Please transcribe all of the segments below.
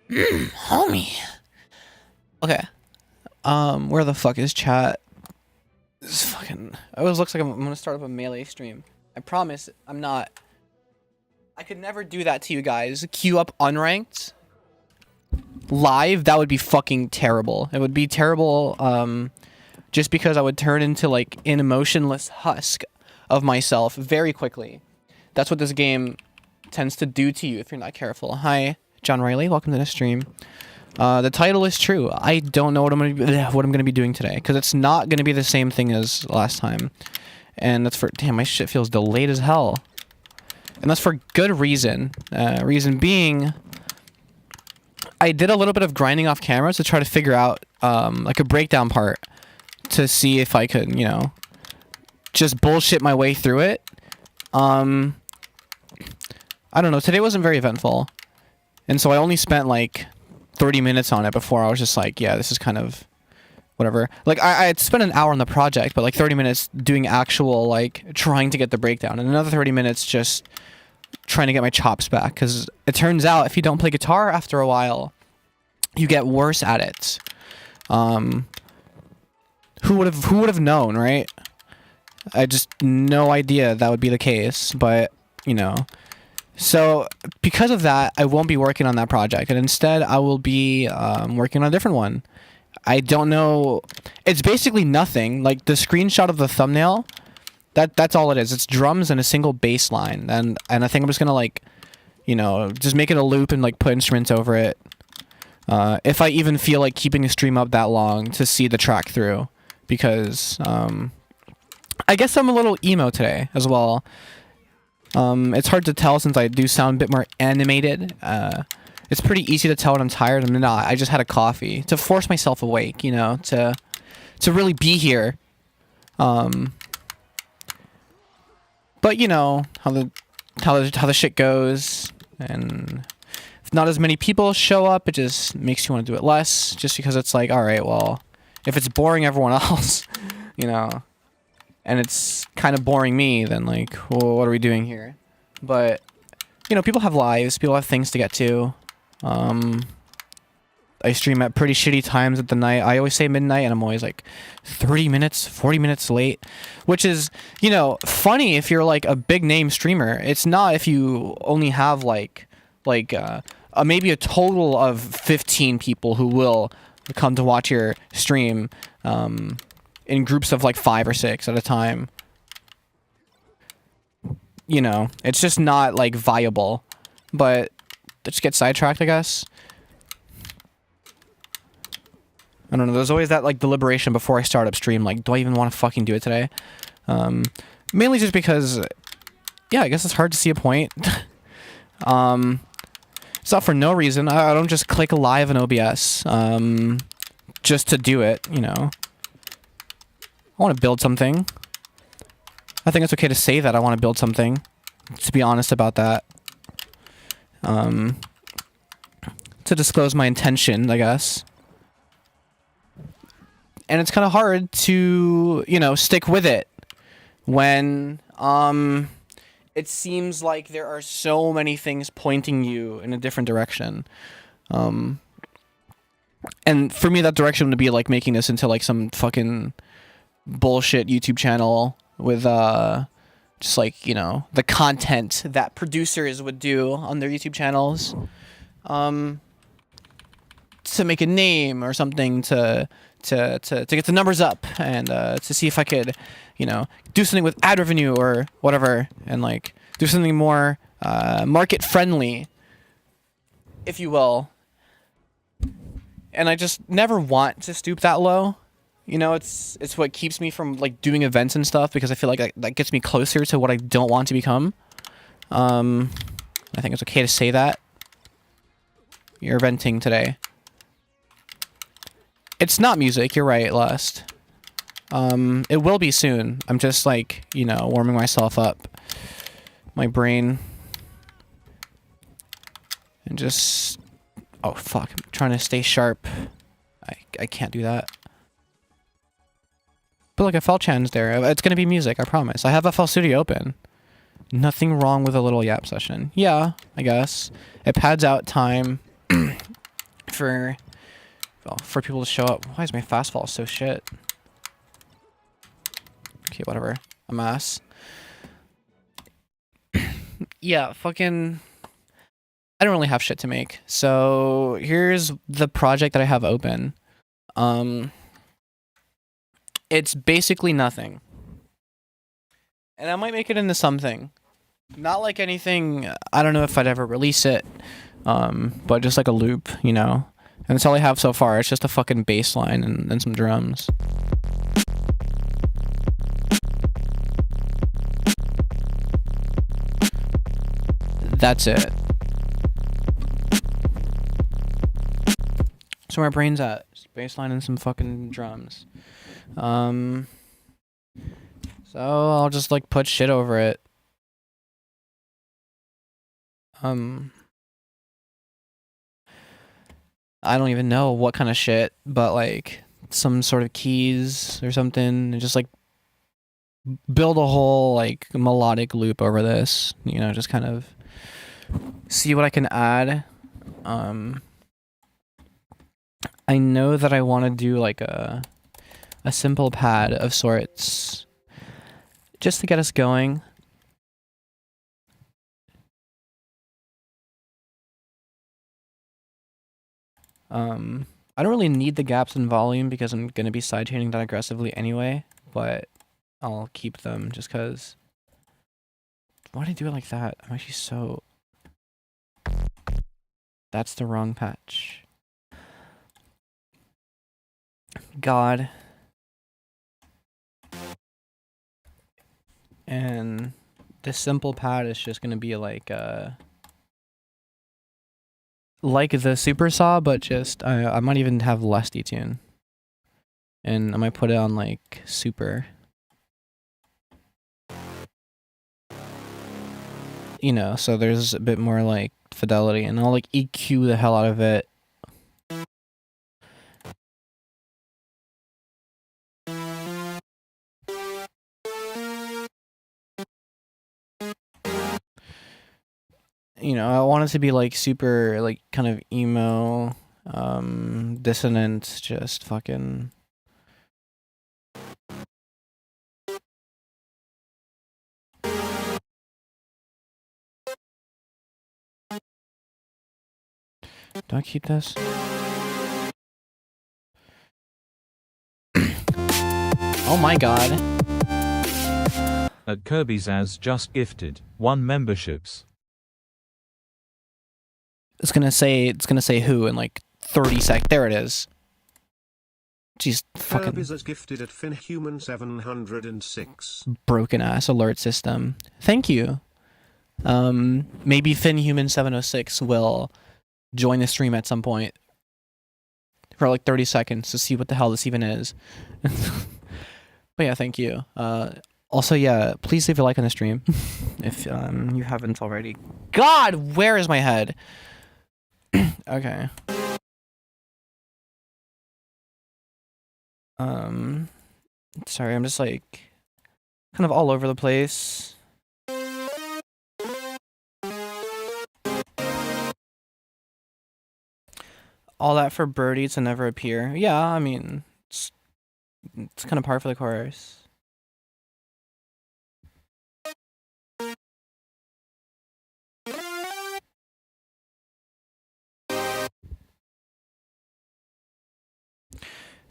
Homie. Okay. Where the fuck is chat? This fucking... It always looks like I'm gonna start up a melee stream. I promise I'm not. I could never do that to you guys. Queue up unranked live, that would be fucking terrible. It would be terrible, just because I would turn into, like, an emotionless husk of myself very quickly. That's what this game tends to do to you if you're not careful. Hi, John Riley. Welcome to the stream. The title is true. I don't know what I'm gonna be doing today, because it's not gonna be the same thing as last time. And that's for... Damn, my shit feels delayed as hell. And that's for good reason. Reason being, I did a little bit of grinding off camera to try to figure out, like, a breakdown part to see if I could, you know, just bullshit my way through it. I don't know. Today wasn't very eventful. And so I only spent, like, 30 minutes on it before I was just like, yeah, this is kind of... whatever. Like, I had spent an hour on the project, but, like, 30 minutes doing actual, like, trying to get the breakdown. And another 30 minutes just trying to get my chops back. Because it turns out, if you don't play guitar after a while, you get worse at it. Who would have known, right? I just... no idea that would be the case. But, you know... So, because of that, I won't be working on that project. And instead, I will be working on a different one. I don't know. It's basically nothing. Like, the screenshot of the thumbnail, that's all it is. It's drums and a single bass line. And I think I'm just gonna, like, you know, just make it a loop and, like, put instruments over it. If I even feel like keeping the stream up that long to see the track through. Because, I guess I'm a little emo today as well. It's hard to tell since I do sound a bit more animated. It's pretty easy to tell when I'm tired. I'm not. I just had a coffee to force myself awake, you know, to really be here. But you know how the shit goes, and if not as many people show up, it just makes you want to do it less. Just because it's like, all right, well, if it's boring everyone else, you know, and it's kind of boring me, then like, well, what are we doing here? But you know, people have lives. People have things to get to. I stream at pretty shitty times at the night. I always say midnight, and I'm always like 30 minutes, 40 minutes late, which is, you know, funny if you're like a big name streamer. It's not if you only have like maybe a total of 15 people who will come to watch your stream, in groups of like 5 or 6 at a time. You know, it's just not like viable, but just get sidetracked, I guess. I don't know, there's always that, like, deliberation before I start up stream, like, do I even want to fucking do it today? Mainly just because, yeah, I guess it's hard to see a point. It's not for no reason. I don't just click live in OBS, just to do it, you know. I want to build something. I think it's okay to say that I want to build something, to be honest about that. To disclose my intention, I guess. And it's kind of hard to, you know, stick with it when it seems like there are so many things pointing you in a different direction. And for me, that direction would be like making this into like some fucking bullshit YouTube channel with just like, you know, the content that producers would do on their YouTube channels, to make a name or something, to get the numbers up, and to see if I could, you know, do something with ad revenue or whatever, and like do something more market friendly, if you will. And I just never want to stoop that low. You know, it's what keeps me from like doing events and stuff, because I feel like that gets me closer to what I don't want to become. I think it's okay to say that. You're venting today. It's not music, you're right, Lust. It will be soon. I'm just like, you know, warming myself up. My brain. And just... oh, fuck. I'm trying to stay sharp. I can't do that. But look, FL Chan's there. It's gonna be music, I promise. I have FL Studio open. Nothing wrong with a little yap session. Yeah, I guess. It pads out time for people to show up. Why is my fast fall so shit? Okay, whatever. A mess. Yeah, fucking... I don't really have shit to make. So here's the project that I have open. It's basically nothing. And I might make it into something. Not like anything, I don't know if I'd ever release it. But just like a loop, you know? And that's all I have so far. It's just a fucking bass line and some drums. That's it. So where my brain's at. Just bass line and some fucking drums. So I'll just like put shit over it. I don't even know what kind of shit, but like some sort of keys or something, and just like build a whole like melodic loop over this, you know, just kind of see what I can add. I know that I want to do like a simple pad of sorts just to get us going. I don't really need the gaps in volume because I'm going to be sidechaining that aggressively anyway, but I'll keep them just because. Why did I do it like that? I'm actually so... That's the wrong patch. God. And this simple pad is just going to be like the super saw, but just I might even have less detune, and I might put it on like super, you know, so there's a bit more like fidelity, and I'll like EQ the hell out of it. You know, I want it to be like super, like kind of emo, dissonant, just fucking. Do I keep this? Oh my god. At Kirby's has just gifted 1 memberships. It's gonna say who in like 30 seconds. There it is. Jeez, fucking Kirby's has gifted at FinHuman 706. Broken ass alert system. Thank you. Maybe FinHuman 706 will join the stream at some point for like 30 seconds to see what the hell this even is. But yeah, thank you. Also, yeah, please leave a like on the stream if you haven't already. God, where is my head? Okay. Sorry, I'm just like kind of all over the place. All that for Birdie to never appear. Yeah, I mean, it's kind of par for the course.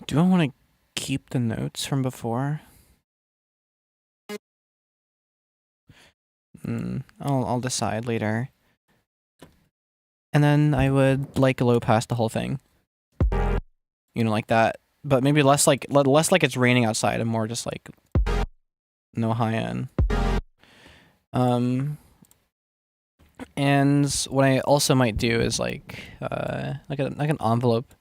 Do I want to keep the notes from before? I'll decide later. And then I would like low pass the whole thing. You know, like that. But maybe less like it's raining outside and more just like no high end. And what I also might do is like an envelope.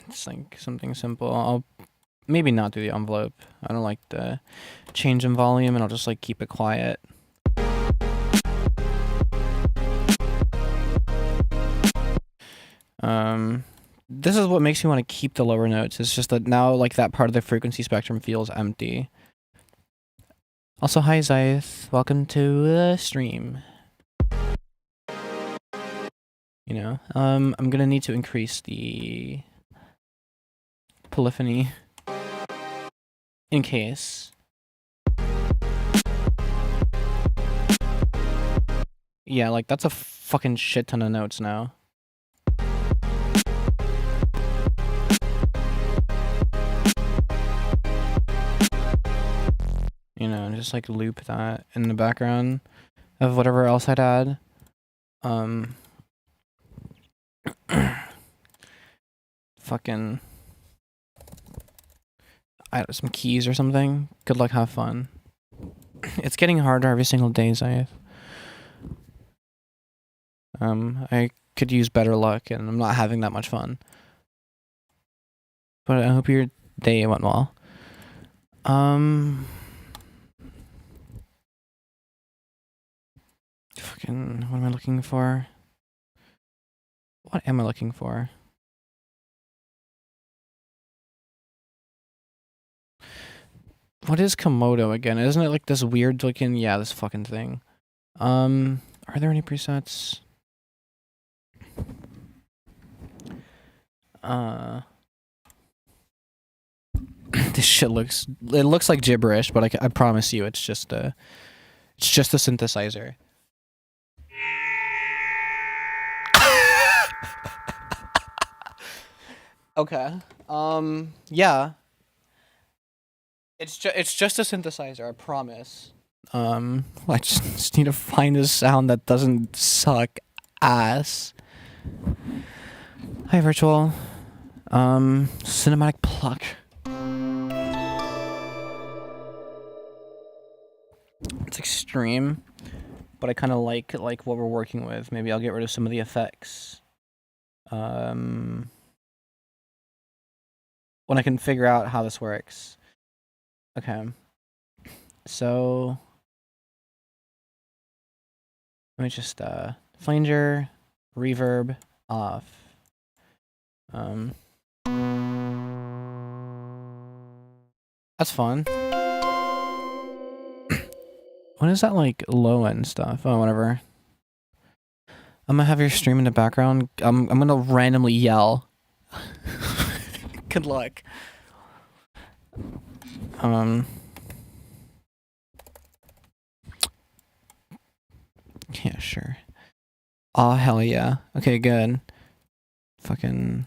Just like something simple. I'll maybe not do the envelope. I don't like the change in volume, and I'll just like keep it quiet. This is what makes me want to keep the lower notes. It's just that now, like, that part of the frequency spectrum feels empty. Also, hi Zyth, welcome to the stream. You know, I'm gonna need to increase the polyphony in case. Yeah, like, that's a fucking shit ton of notes now. You know, just like loop that in the background of whatever else I'd add. Fucking add some keys or something. Good luck, have fun. It's getting harder every single day, Zyth. I could use better luck, and I'm not having that much fun. But I hope your day went well. Fucking, what am I looking for? What am I looking for? What is Komodo again? Isn't it like this weird looking, yeah, this fucking thing. Are there any presets? This shit looks, it looks like gibberish, but I promise you it's just a synthesizer. Okay. Yeah. It's just a synthesizer, I promise. I just need to find a sound that doesn't suck ass. Hi, virtual. Cinematic pluck. It's extreme, but I kind of like what we're working with. Maybe I'll get rid of some of the effects. When I can figure out how this works. Okay. So let me just flanger, reverb off. That's fun. When is that like low end stuff? Oh, whatever. I'm gonna have your stream in the background. I'm gonna randomly yell. Good luck. Yeah, sure. Aw, hell yeah. Okay, good. Fucking.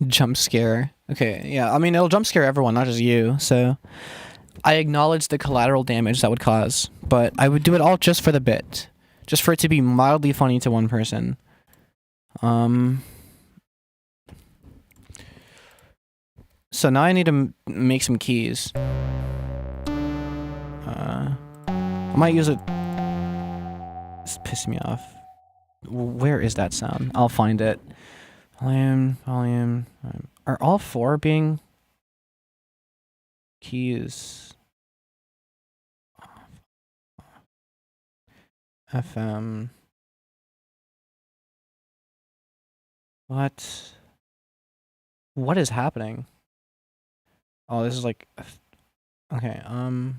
Jump scare. Okay, yeah. I mean, it'll jump scare everyone, not just you. So, I acknowledge the collateral damage that would cause, but I would do it all just for the bit, just for it to be mildly funny to one person. So now I need to make some keys. I might use it. It's pissing me off. Where is that sound? I'll find it. Volume. Are all four being keys? FM. What? What is happening? Oh, this is like. Okay, I'll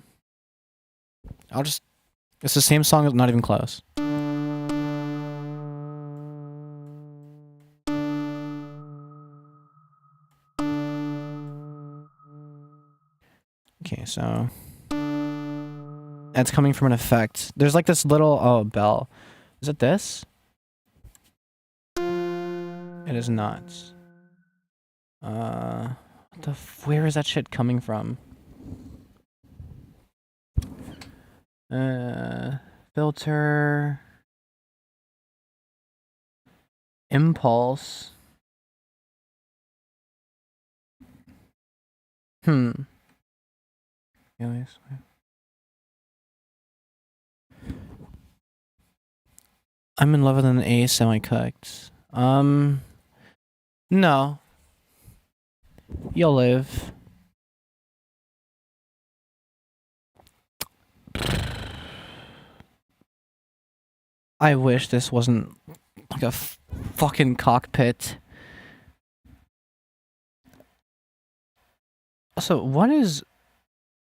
just. It's the same song, not even close. Okay, so. It's coming from an effect. There's like this little. Oh, bell. Is it this? It is not. Where is that shit coming from? Filter. Impulse. Anyways. I'm in love with an A semi-cooked. No. You'll live. I wish this wasn't like a fucking cockpit. Also, what is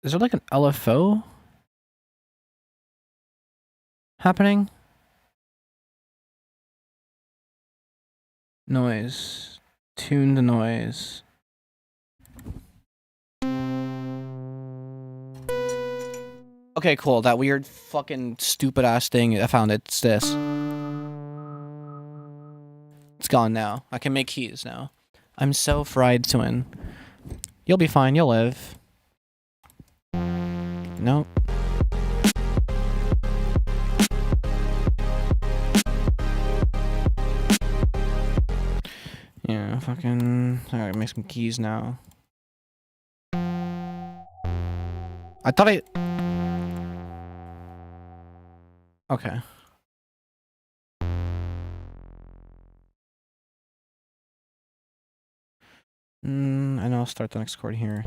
there like an LFO happening? Noise. Tune the noise. Okay, cool. That weird fucking stupid ass thing, I found it. It's this. It's gone now. I can make keys now. I'm so fried to win. You'll be fine. You'll live. Nope. Yeah, fucking... Alright, make some keys now. I thought I... Okay. I know I'll start the next chord here.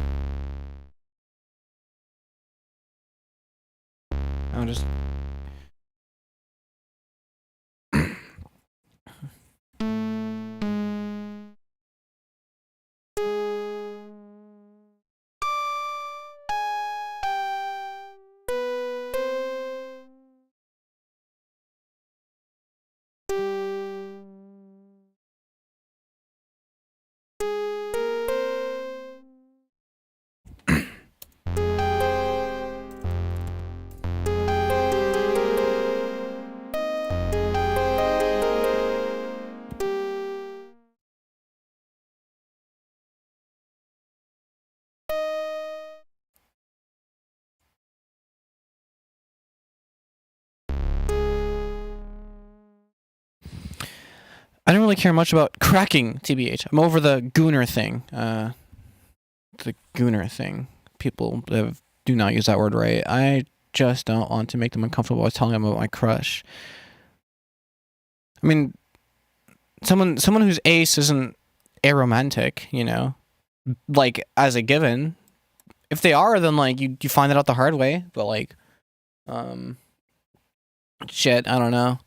I'll just... I don't really care much about cracking, TBH. I'm over the gooner thing. The gooner thing. People do not use that word right. I just don't want to make them uncomfortable by telling them about my crush. I mean, someone whose ace isn't aromantic, you know, like as a given. If they are, then like you find that out the hard way. But like, shit, I don't know.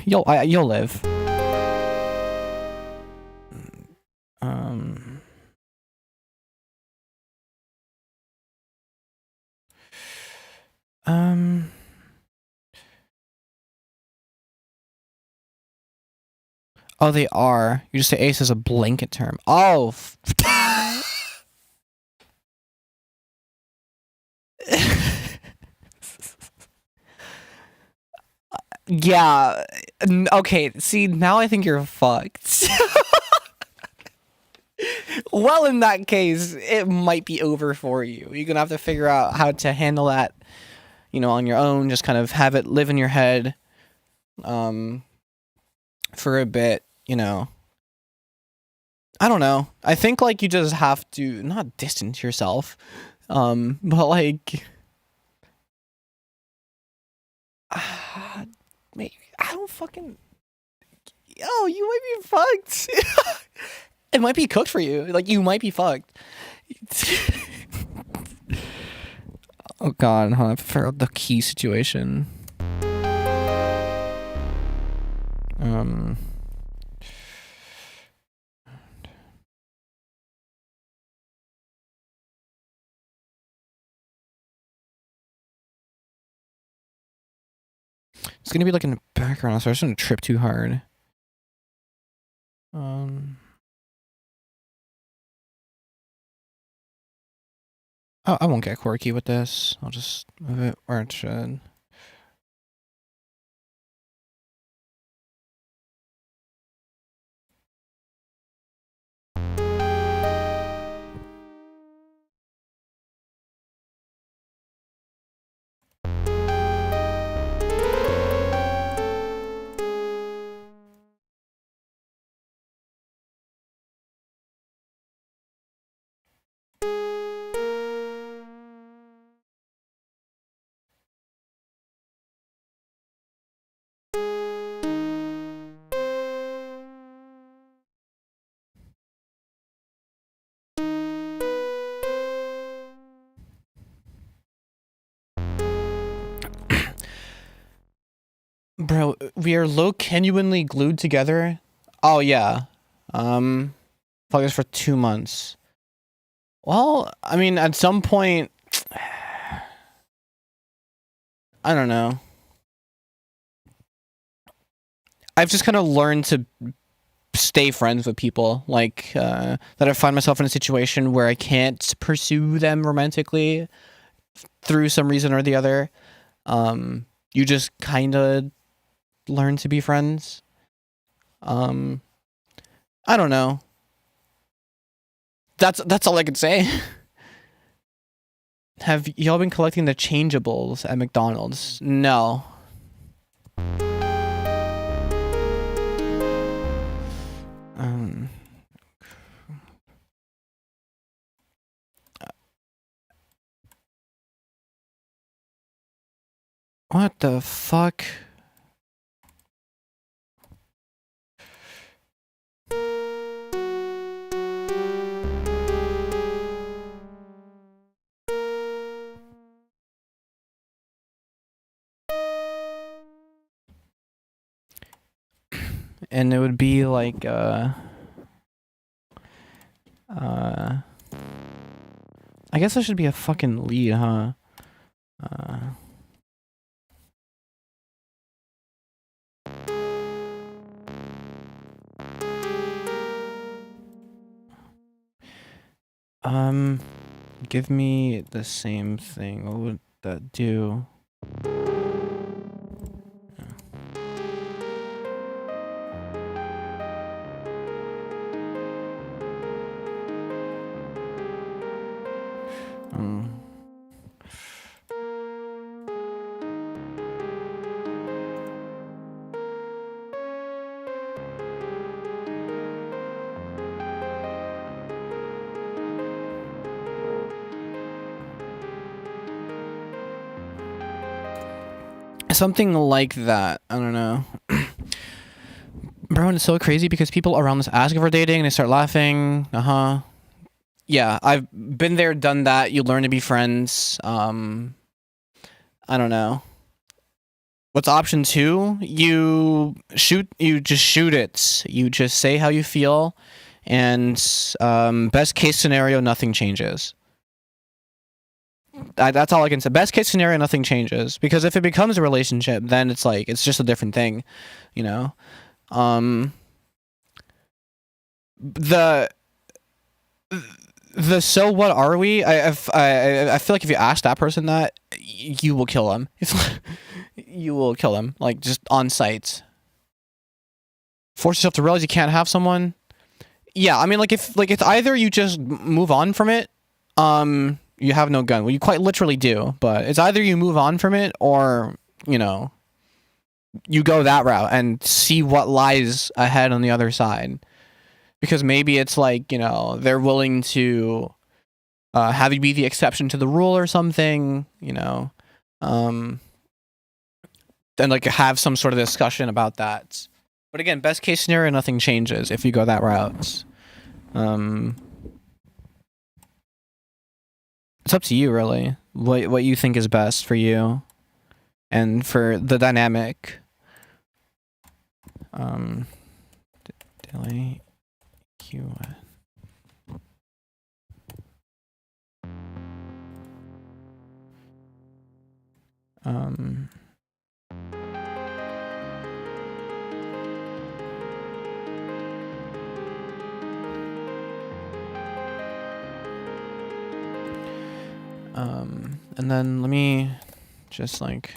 You'll live. Oh, they are. You just say ace is a blanket term. Oh. Yeah. Okay. See, now I think you're fucked. Well, in that case, it might be over for you. You're gonna have to figure out how to handle that, you know, on your own. Just kind of have it live in your head, for a bit. You know. I don't know. I think like you just have to not distance yourself, but like, maybe I don't fucking. Yo, you might be fucked. It might be cooked for you. Like you might be fucked. Oh god, I have to figure out the key situation. It's gonna be like in the background, so I just don't trip too hard. Oh, I won't get quirky with this. I'll just move it where it should. Bro, we are genuinely glued together. Oh yeah. Focus for 2 months. Well, I mean, at some point, I don't know. I've just kind of learned to stay friends with people, like that I find myself in a situation where I can't pursue them romantically through some reason or the other. You just kind of learn to be friends. I don't know. That's all I could say. Have y'all been collecting the changeables at McDonald's? No. What the fuck? And it would be like I guess I should be a fucking lead, huh? Give me the same thing. What would that do? Something like that. I don't know. Bro, and it's so crazy because people around us ask if we're dating and they start laughing. Yeah, I've been there, done that. You learn to be friends. I don't know. What's option 2? You just shoot it. You just say how you feel, and best case scenario, nothing changes. That's all I can say. Best case scenario, nothing changes. Because if it becomes a relationship, then it's like, it's just a different thing, you know? The so what are we? I feel like if you ask that person that, you will kill them. You will kill them, like, just on sight. Force yourself to realize you can't have someone. Yeah, I mean, like, if it's either you just move on from it, you have no gun. Well, you quite literally do, but it's either you move on from it or, you know, you go that route and see what lies ahead on the other side. Because maybe it's like, you know, they're willing to have you be the exception to the rule or something, you know, and like have some sort of discussion about that. But again, best case scenario, nothing changes if you go that route. It's up to you, really. What you think is best for you, and for the dynamic. Delay Q. And then let me just like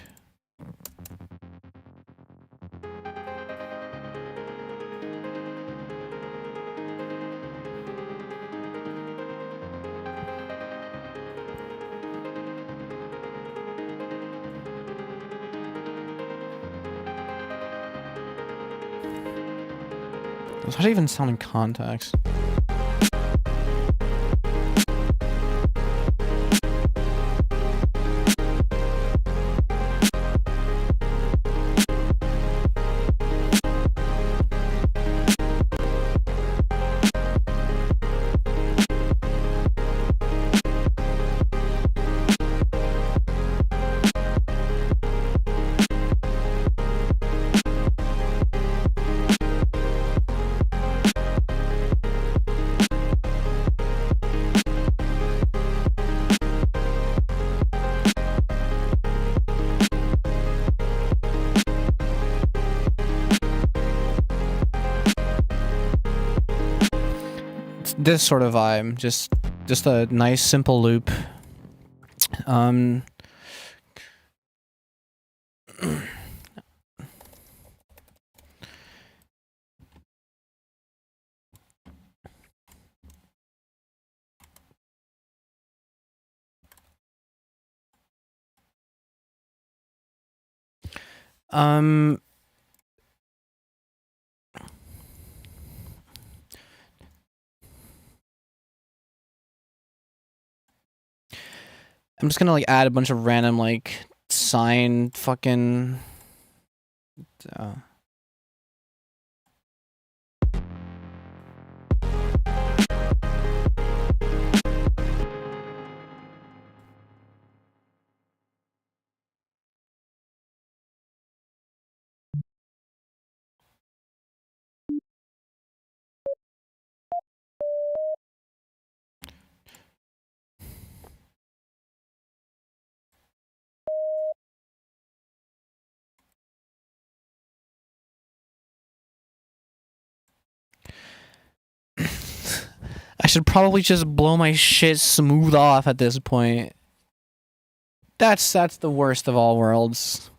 how does it even sound in context? this sort of vibe, just a nice simple loop. I'm just gonna like add a bunch of random like sine fucking. I should probably just blow my shit smooth off at this point. That's the worst of all worlds.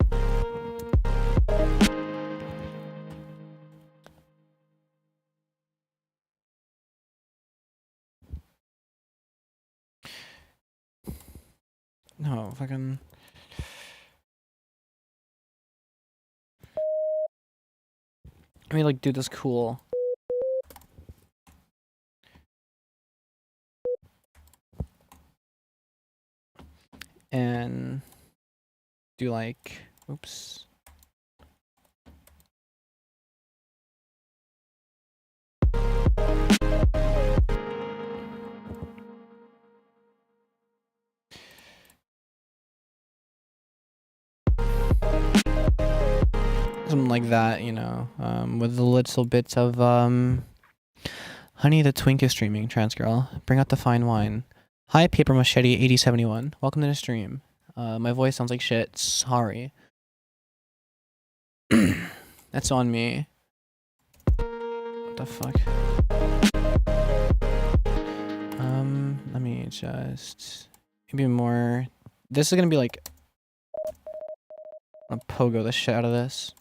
No, fucking. Let me like do this cool. And do like, oops. Something like that, you know, with the little bits of, Honey the Twink is streaming, trans girl. Bring out the fine wine. Hi, Paper Machete 8071. Welcome to the stream. My voice sounds like shit. Sorry. That's on me. What the fuck? Let me just maybe more. This is gonna be like I'm gonna pogo the shit out of this.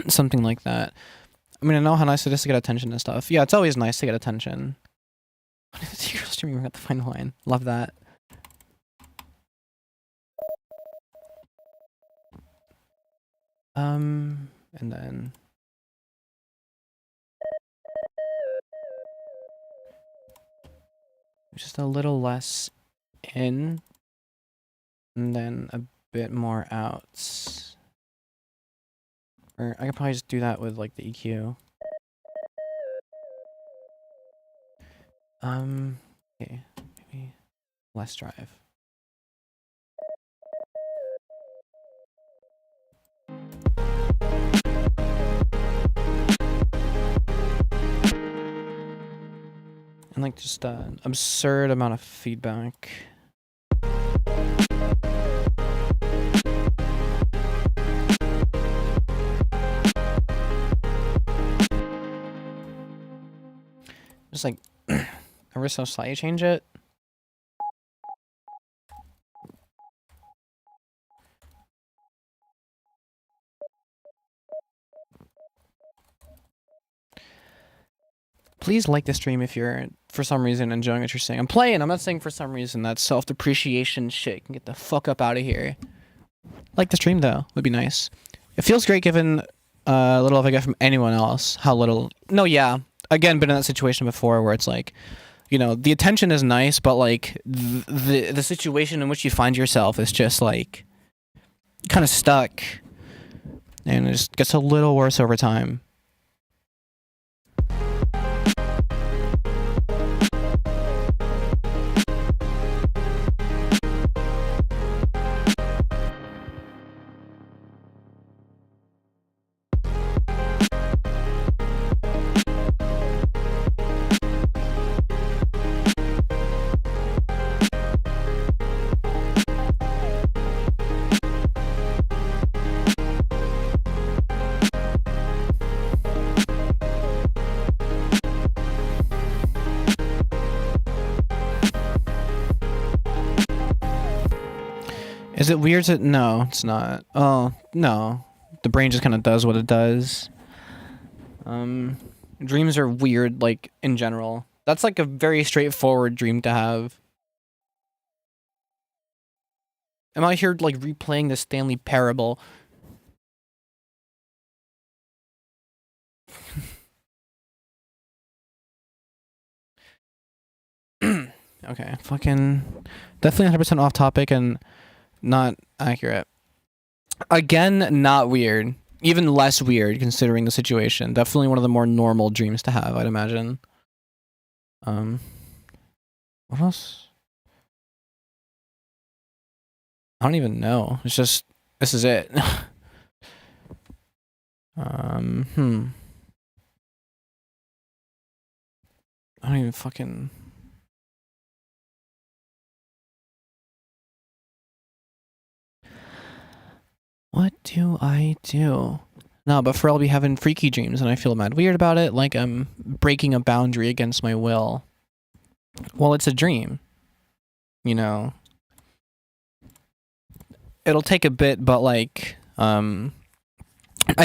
Something like that. I mean, I know how nice it is to get attention and stuff. Yeah, it's always nice to get attention. You're streaming at the fine wine. Love that. And then just a little less in, and then a bit more out. Or I could probably just do that with like the EQ. Okay, maybe less drive. And like just an absurd amount of feedback. Just like ever so slightly change it. Please like the stream if you're, for some reason, enjoying what you're saying. I'm playing. I'm not saying for some reason. That self-depreciation shit can get the fuck up out of here. Like the stream, though. Would be nice. It feels great given a little if I get from anyone else. How little... No, yeah. Again, been in that situation before where it's like, you know, the attention is nice, but like the situation in which you find yourself is just like kind of stuck. And it just gets a little worse over time. Is it weird? No, it's not. Oh, no. The brain just kind of does what it does. Dreams are weird, like, in general. That's like a very straightforward dream to have. I'm out here, like, replaying the Stanley Parable. Okay, fucking... Definitely 100% off topic and not accurate. Again, not weird. Even less weird, considering the situation. Definitely one of the more normal dreams to have, I'd imagine. What else? I don't even know. It's just... This is it. I don't even fucking... What do I do? No, but for I'll be having freaky dreams and I feel mad weird about it, like I'm breaking a boundary against my will. Well, it's a dream. You know. It'll take a bit, but like, I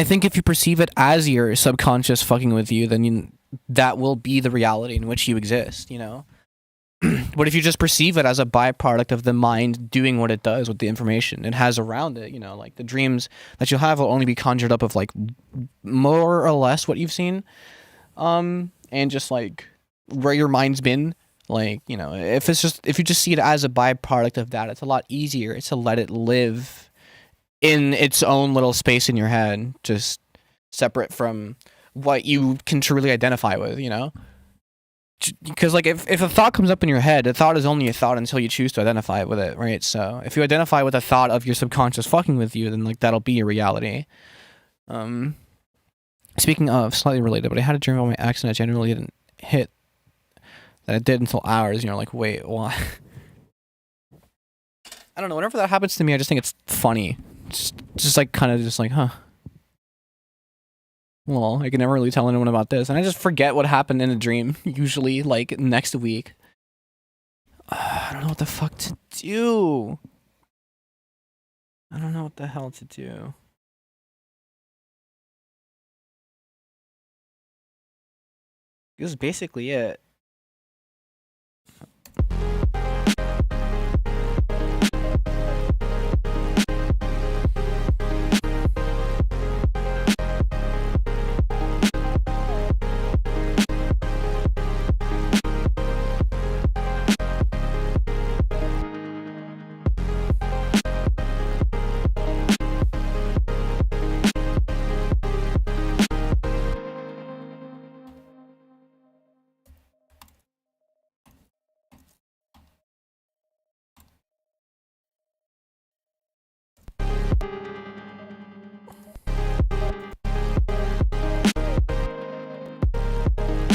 think if you perceive it as your subconscious fucking with you, then that will be the reality in which you exist, you know? But if you just perceive it as a byproduct of the mind doing what it does with the information it has around it, you know, like the dreams that you'll have will only be conjured up of like more or less what you've seen, and just like where your mind's been, like, you know, if you just see it as a byproduct of that, it's a lot easier to let it live in its own little space in your head, just separate from what you can truly identify with, you know? Because like if a thought comes up in your head, a thought is only a thought until you choose to identify with it, right? So if you identify with a thought of your subconscious fucking with you, then like that'll be your reality. Speaking of, slightly related, but I had a dream about my ex and I genuinely didn't hit that it did until hours, and you're like, wait, why? I don't know, whenever that happens to me, I just think it's funny. Just like kind of just like, huh. Well, I can never really tell anyone about this. And I just forget what happened in a dream, usually, like, next week. I don't know what the fuck to do. I don't know what the hell to do. This is basically it.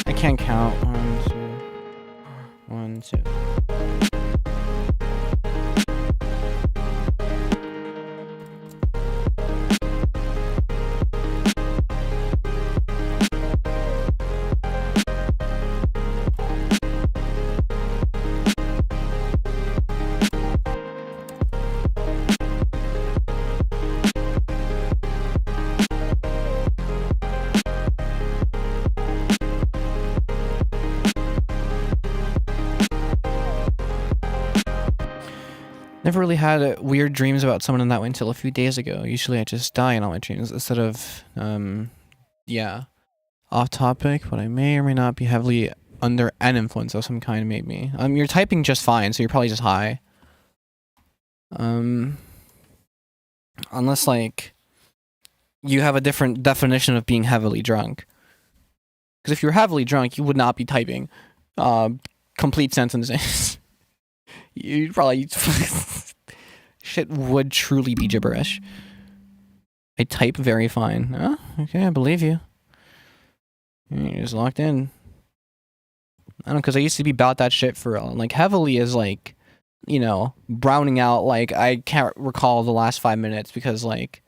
I can't count. 1, 2. 1, 2. Never really had weird dreams about someone in that way until a few days ago. Usually I just die in all my dreams instead of, yeah, off topic, but I may or may not be heavily under an influence of some kind, maybe. You're typing just fine, so you're probably just high. Unless, like, you have a different definition of being heavily drunk. Because if you're heavily drunk, you would not be typing complete sentences. You'd probably... Shit would truly be gibberish. I type very fine. Oh, okay, I believe you. You're just locked in. I don't know, because I used to be about that shit for real. Like, heavily is like, you know, browning out. Like, I can't recall the last 5 minutes because, like...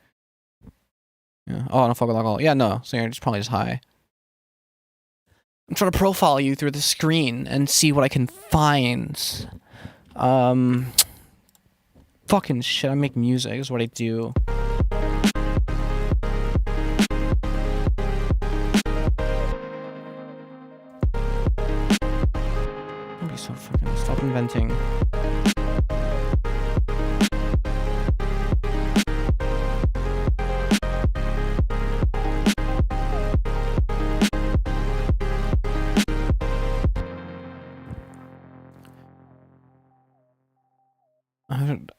Yeah. Oh, I don't fuck with alcohol. Yeah, no. So you're just probably just high. I'm trying to profile you through the screen and see what I can find. fucking shit. I make music. Is what I do. Don't be so fucking. Stop inventing.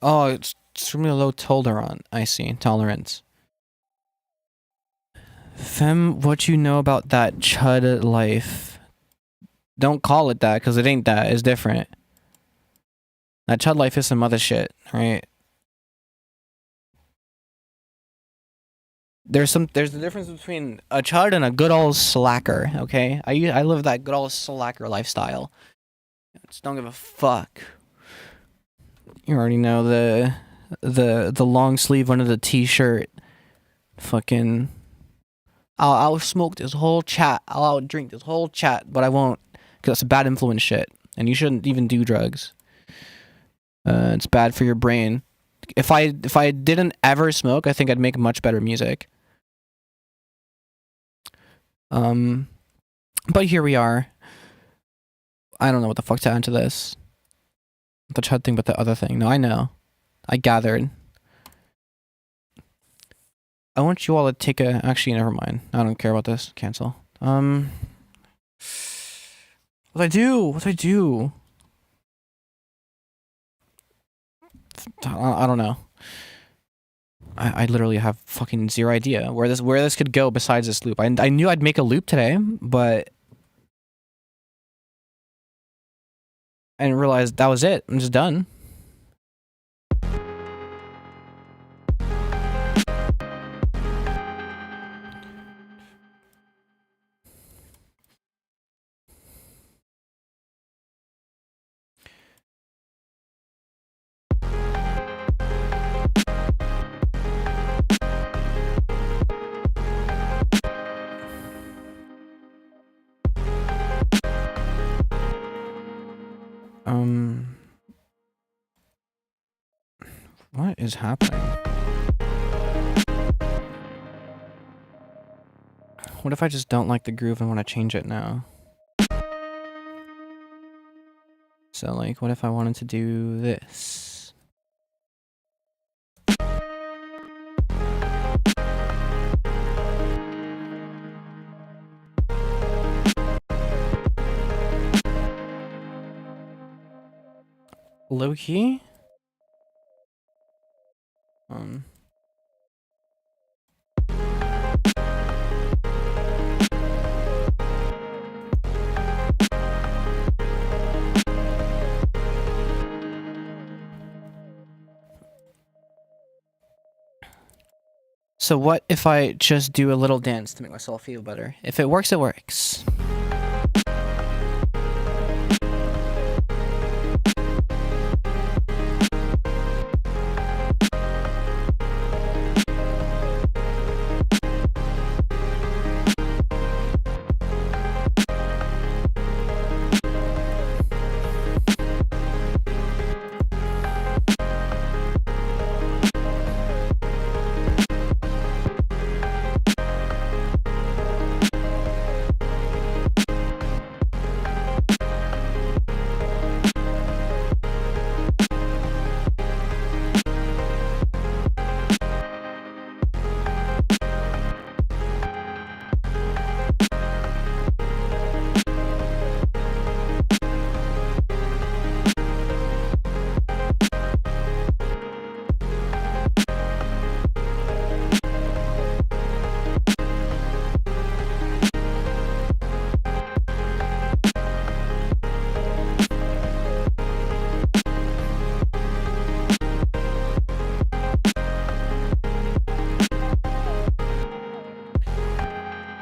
Oh, it's extremely low tolerance. I see. Tolerance. Fem, what you know about that chud life? Don't call it that, because it ain't that. It's different. That chud life is some other shit, right? There's the difference between a chud and a good old slacker, okay? I live that good old slacker lifestyle. Just don't give a fuck. You already know the long sleeve under the t-shirt. Fucking I'll smoke this whole chat. I'll drink this whole chat, but I won't, because that's a bad influence shit. And you shouldn't even do drugs. It's bad for your brain. If I didn't ever smoke, I think I'd make much better music. But here we are. I don't know what the fuck to add to this. The chud thing, but the other thing. No, I know. I gathered. I want you all to take a... Actually, never mind. I don't care about this. Cancel. What do I do? What do I do? I don't know. I literally have fucking zero idea where this could go besides this loop. I knew I'd make a loop today, but I didn't realize that was it. I'm just done. What is happening? What if I just don't like the groove and want to change it now? So, like, what if I wanted to do this? Low key? So what if I just do a little dance to make myself feel better? If it works, it works.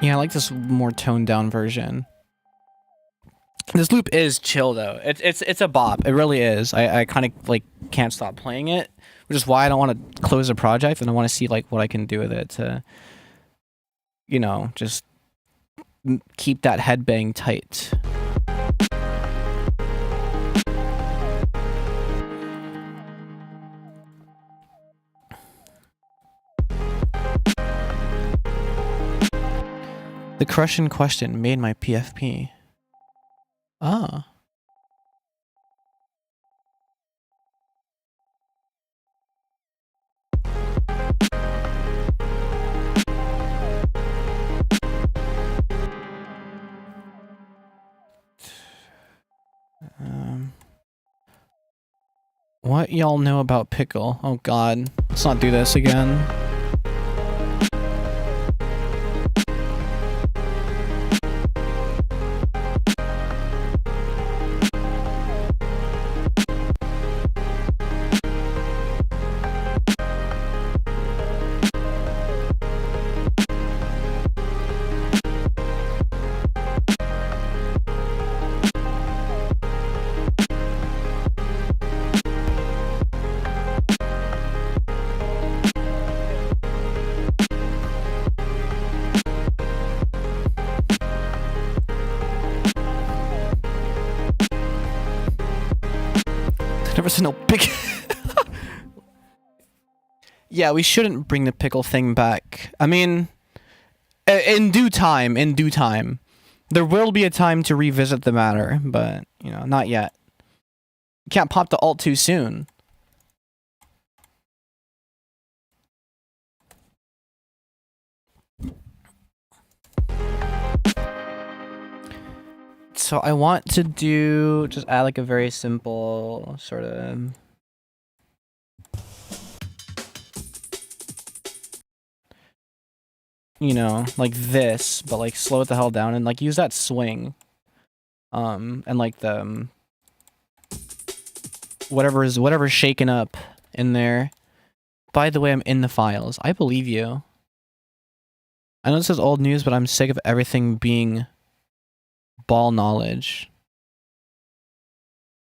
Yeah, I like this more toned down version. This loop is chill though. It's a bop. It really is. I kind of like can't stop playing it, which is why I don't want to close the project, and I want to see like what I can do with it to, you know, just keep that headbang tight. The crush in question made my PFP. Ah. What y'all know about pickle? Oh god, let's not do this again. Never seen no big. Yeah, we shouldn't bring the pickle thing back. I mean, in due time, there will be a time to revisit the matter, but you know, not yet. You can't pop the alt too soon. So I want to do, just add like a very simple sort of, you know, like this, but like slow it the hell down and like use that swing. And like the, whatever's shaken up in there. By the way, I'm in the files. I believe you. I know this is old news, but I'm sick of everything being ball knowledge.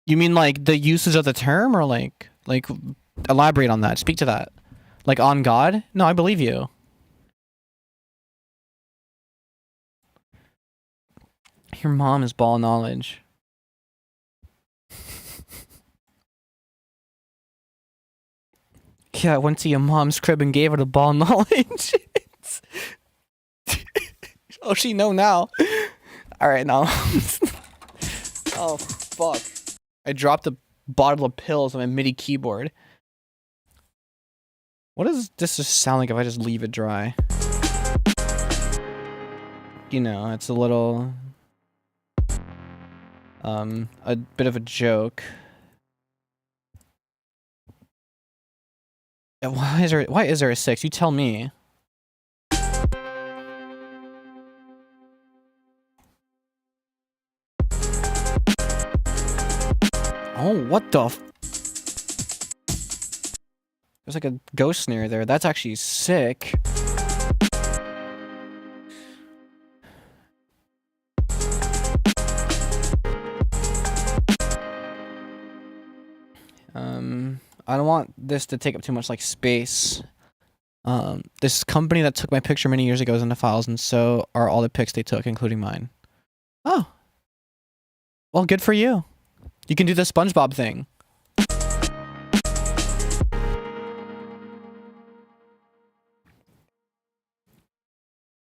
You mean like the usage of the term, or like elaborate on that, speak to that? Like on God? No, I believe you. Your mom is ball knowledge. Yeah, I went to your mom's crib and gave her the ball knowledge. Oh, she know now. Alright, now. Oh, fuck. I dropped a bottle of pills on my MIDI keyboard. What does this just sound like if I just leave it dry? You know, it's a little... a bit of a joke. Yeah, why is there a 6? You tell me. Oh, what the f- There's like a ghost snare there. That's actually sick. I don't want this to take up too much like space. This company that took my picture many years ago is in the files, and so are all the pics they took, including mine. Oh. Well, good for you. You can do the SpongeBob thing.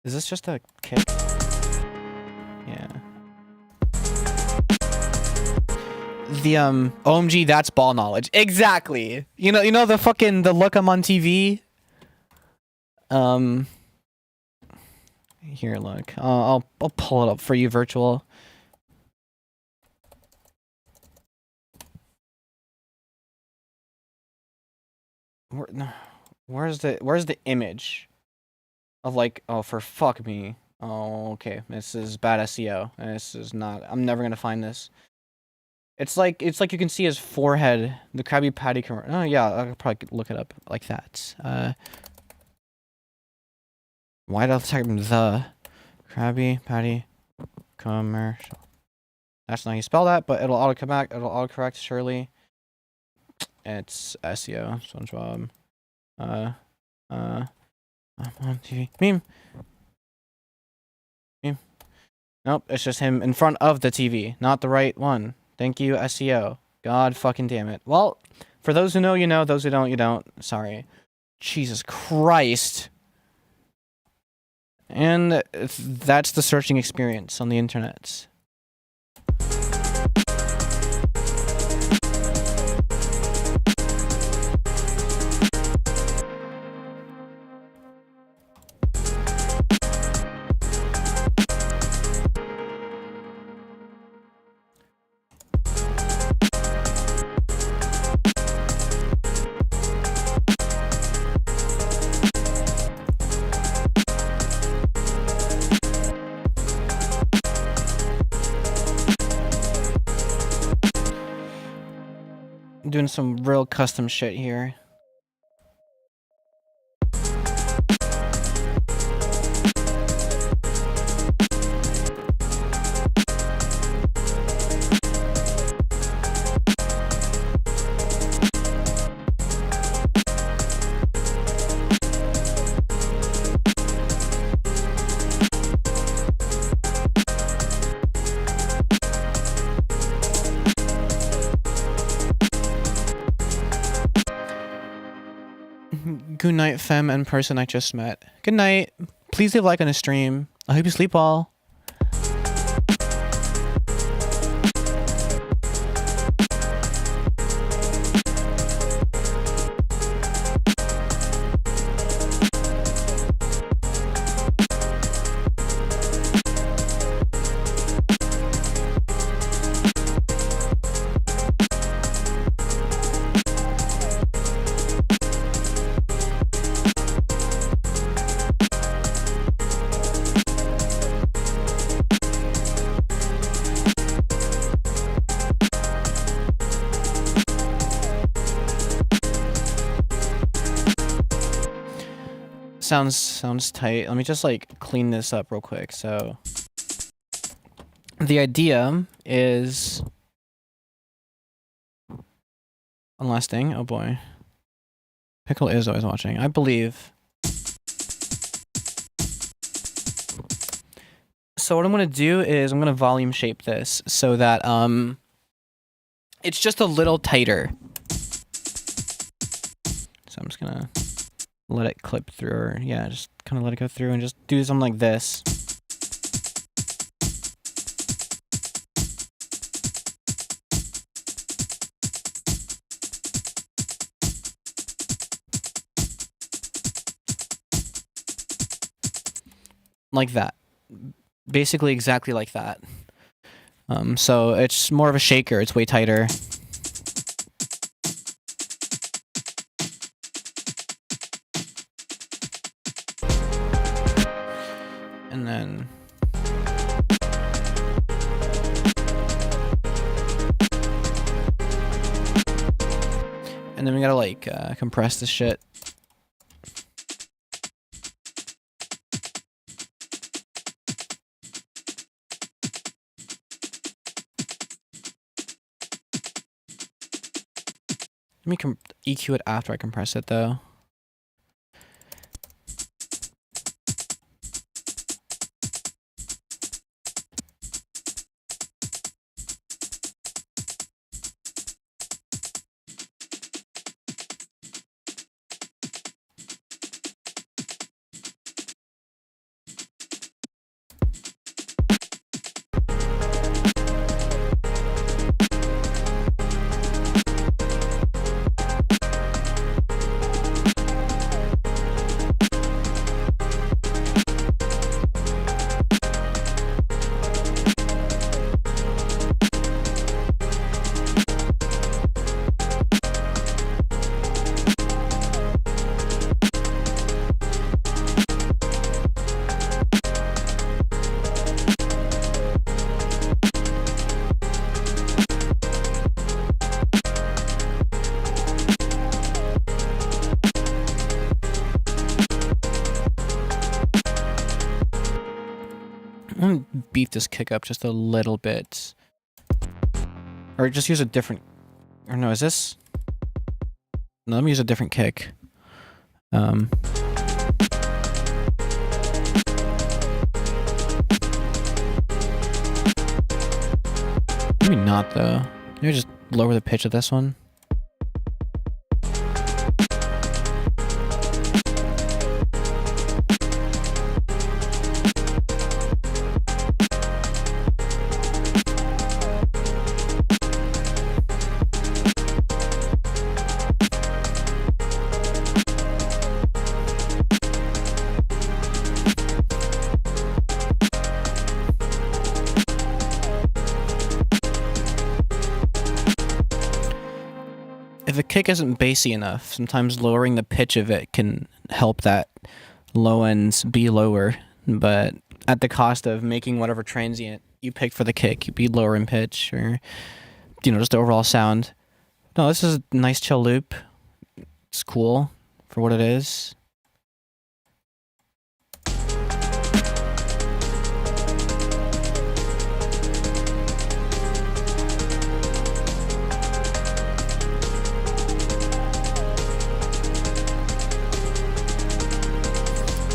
Is this just a kick? Yeah. The OMG, that's ball knowledge. Exactly. You know the fucking the look I'm on TV. Here, look. I'll pull it up for you, virtual. Where's the image of like, oh, for fuck me. Oh, okay. This is bad SEO. This is not. I'm never gonna find this. It's like you can see his forehead, the Krabby Patty commercial. Oh yeah, I could probably look it up like that. Why did I type the Krabby Patty commercial? That's not how you spell that, but it'll auto come back. It'll auto correct surely. It's SEO. SpongeBob. I'm on TV. Meme. Nope, it's just him in front of the TV, not the right one. Thank you, SEO. God fucking damn it. Well, for those who know, you know. Those who don't, you don't. Sorry. Jesus Christ. And that's the searching experience on the internet. I'm doing some real custom shit here. Good night, femme and person I just met. Good night. Please leave a like on the stream. I hope you sleep well. Sounds tight. Let me just like clean this up real quick. So the idea is one last thing. Oh boy. Pickle is always watching, I believe. So what I'm gonna do is I'm gonna volume shape this so that it's just a little tighter. So I'm just gonna let it clip through, or yeah, just kind of let it go through and just do something like this. Like that. Basically exactly like that. So it's more of a shaker, it's way tighter. And then we gotta like compress this shit. Let me EQ it after I compress it though. I'm gonna beef this kick up just a little bit. Or just use a different... Or no, is this... No, let me use a different kick. Maybe not, though. Maybe just lower the pitch of this one. the kick isn't bassy enough. Sometimes lowering the pitch of it can help that low ends be lower, but at the cost of making whatever transient you pick for the kick be lower in pitch, or just the overall sound. No, this is a nice chill loop. It's cool for what it is.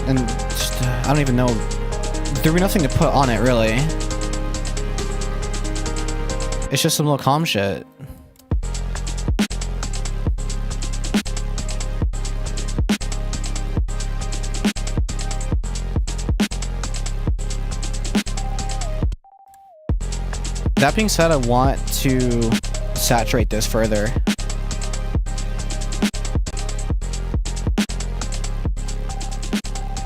And just, I don't even know. There'd be nothing to put on it, really. It's just some little calm shit. That being said, I want to saturate this further.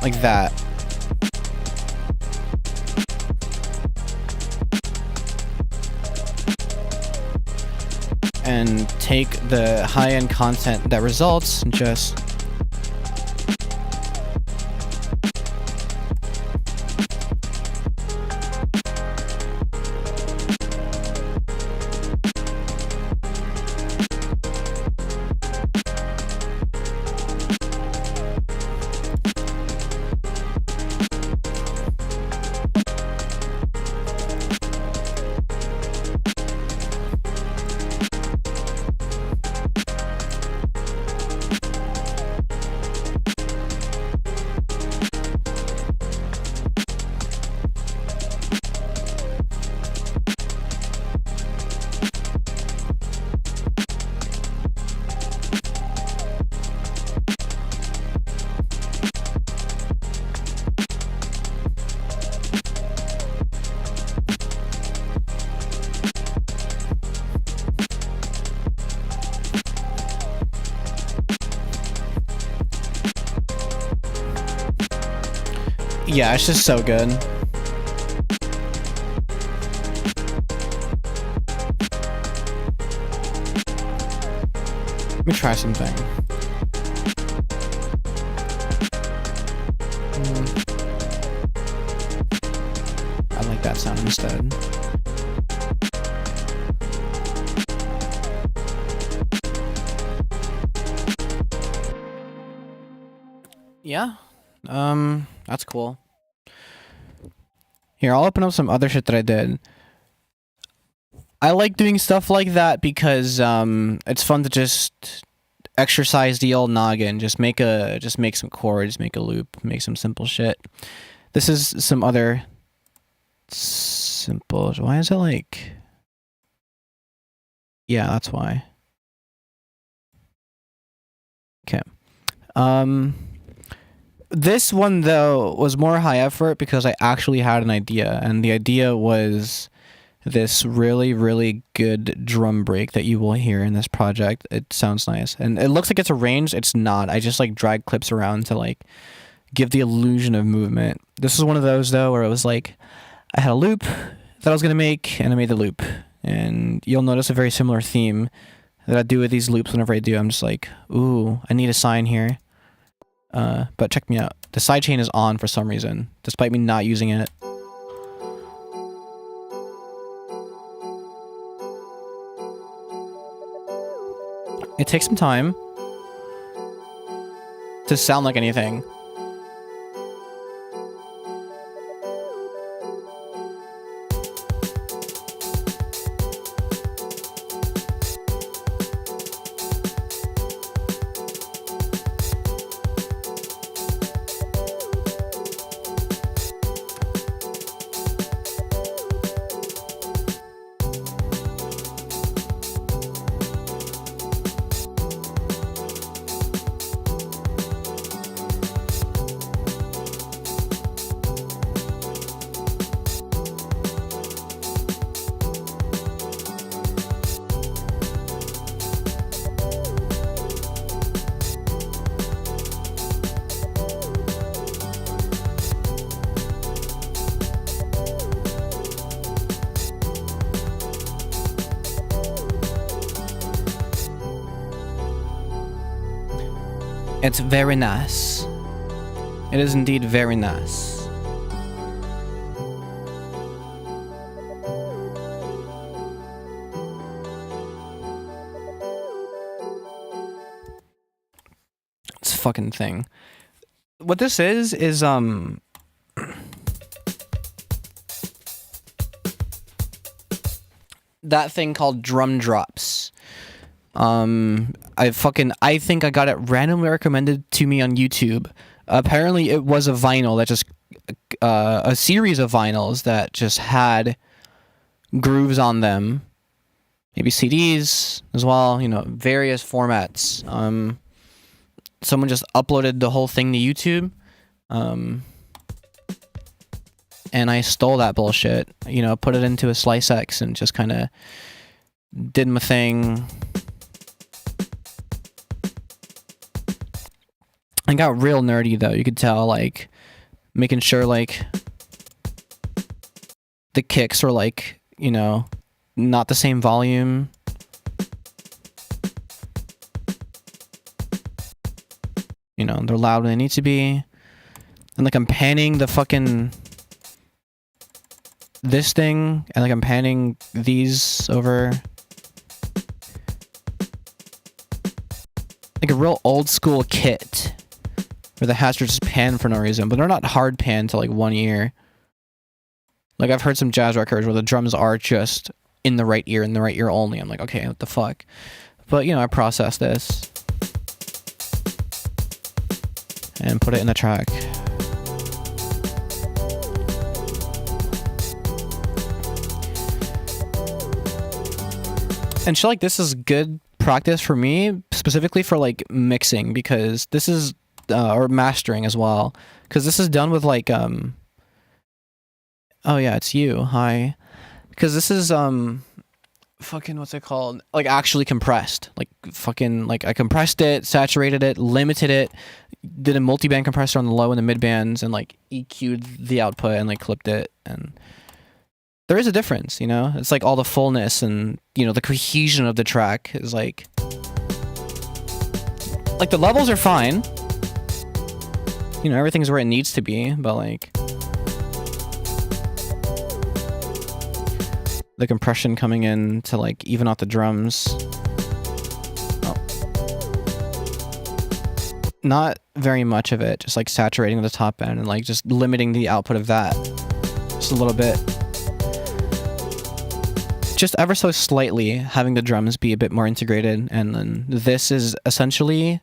Like that. And take the high-end content that results and just yeah, it's just so good. Let me try something. I like that sound instead. Yeah, that's cool. Here, I'll open up some other shit that I did. I like doing stuff like that because it's fun to just exercise the old noggin. Just make some chords, make a loop, make some simple shit. This is some other simple. Why is it like? Yeah, that's why. Okay. This one, though, was more high effort because I actually had an idea, and the idea was this really, really good drum break that you will hear in this project. It sounds nice, and it looks like it's arranged. It's not. I just, like, drag clips around to, like, give the illusion of movement. This is one of those, though, where it was, like, I had a loop that I was going to make, and I made the loop. And you'll notice a very similar theme that I do with these loops whenever I do. I'm just like, ooh, I need a sign here. But check me out. The sidechain is on for some reason, despite me not using it. It takes some time to sound like anything. It's very nice. It is indeed very nice. It's a fucking thing. What this is that thing called drum drops. I think I got it randomly recommended to me on YouTube. Apparently it was a vinyl that just a series of vinyls that just had grooves on them. Maybe CDs as well, you know, various formats. Someone just uploaded the whole thing to YouTube. And I stole that bullshit, you know, put it into a Slice X and just kind of did my thing. I got real nerdy though, you could tell, like, making sure, like, the kicks are, like, you know, not the same volume. You know, they're loud when they need to be. And, like, I'm panning the fucking... this thing, and, like, I'm panning these over. Like a real old school kit. Where the hats are just panned for no reason, but they're not hard panned to, like, one ear. Like, I've heard some jazz records where the drums are just in the right ear, and the right ear only. I'm like, okay, what the fuck? But, you know, I processed this. And put it in the track. And shit like this is good practice for me, specifically for, like, mixing, because this is... or mastering as well, because this is done with, like, oh yeah, it's you, hi, because this is fucking, what's it called, like, actually compressed, like, fucking, like, I compressed it, saturated it, limited it, did a multi-band compressor on the low and the mid bands, and, like, EQ'd the output and, like, clipped it. And there is a difference, you know, it's like all the fullness and, you know, the cohesion of the track is like the levels are fine. You know, everything's where it needs to be, but, like, the compression coming in to, like, even out the drums. Oh. Not very much of it, just, like, saturating the top end and, like, just limiting the output of that. Just a little bit. Just ever so slightly having the drums be a bit more integrated, and then this is essentially...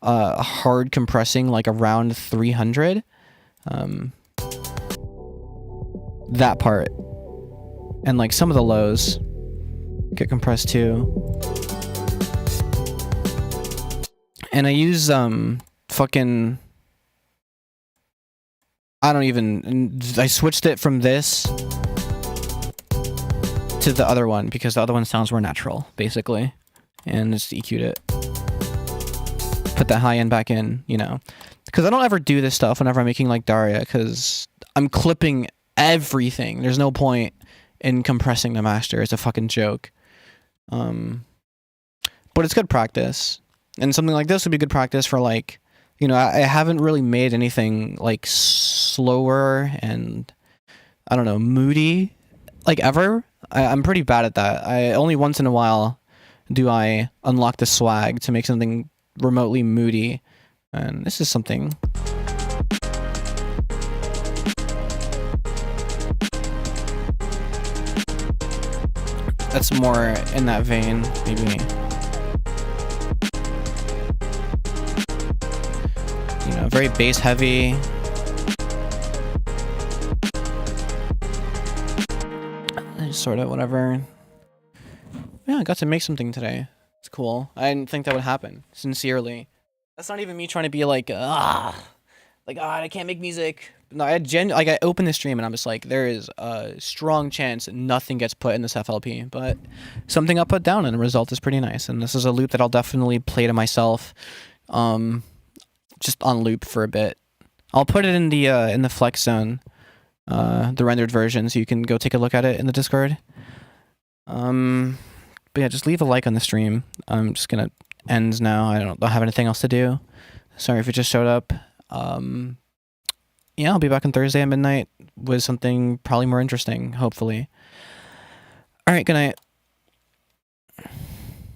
hard compressing, like, around 300. That part. And, like, some of the lows get compressed too. And I use, fucking... I switched it from this to the other one, because the other one sounds more natural, basically. And just EQ'd it. Put that high end back in, you know, because I don't ever do this stuff whenever I'm making, like, Daria, because I'm clipping everything. There's no point in compressing the master. It's a fucking joke. But it's good practice, and something like this would be good practice for, like, you know, I haven't really made anything, like, slower and, I don't know, moody, like, ever. I'm pretty bad at that. I only once in a while do I unlock the swag to make something remotely moody, and this is something. That's more in that vein, maybe. You know, very bass heavy. Sort of, whatever. Yeah, I got to make something today. It's cool. I didn't think that would happen. Sincerely. That's not even me trying to be like, I can't make music. No, I opened the stream and I'm just like, there is a strong chance that nothing gets put in this FLP, but something I'll put down and the result is pretty nice. And this is a loop that I'll definitely play to myself, just on loop for a bit. I'll put it in the flex zone, the rendered version, so you can go take a look at it in the Discord. But yeah, just leave a like on the stream. I'm just gonna end now. I don't have anything else to do. Sorry if it just showed up. Yeah, I'll be back on Thursday at midnight with something probably more interesting, hopefully. All right, good night.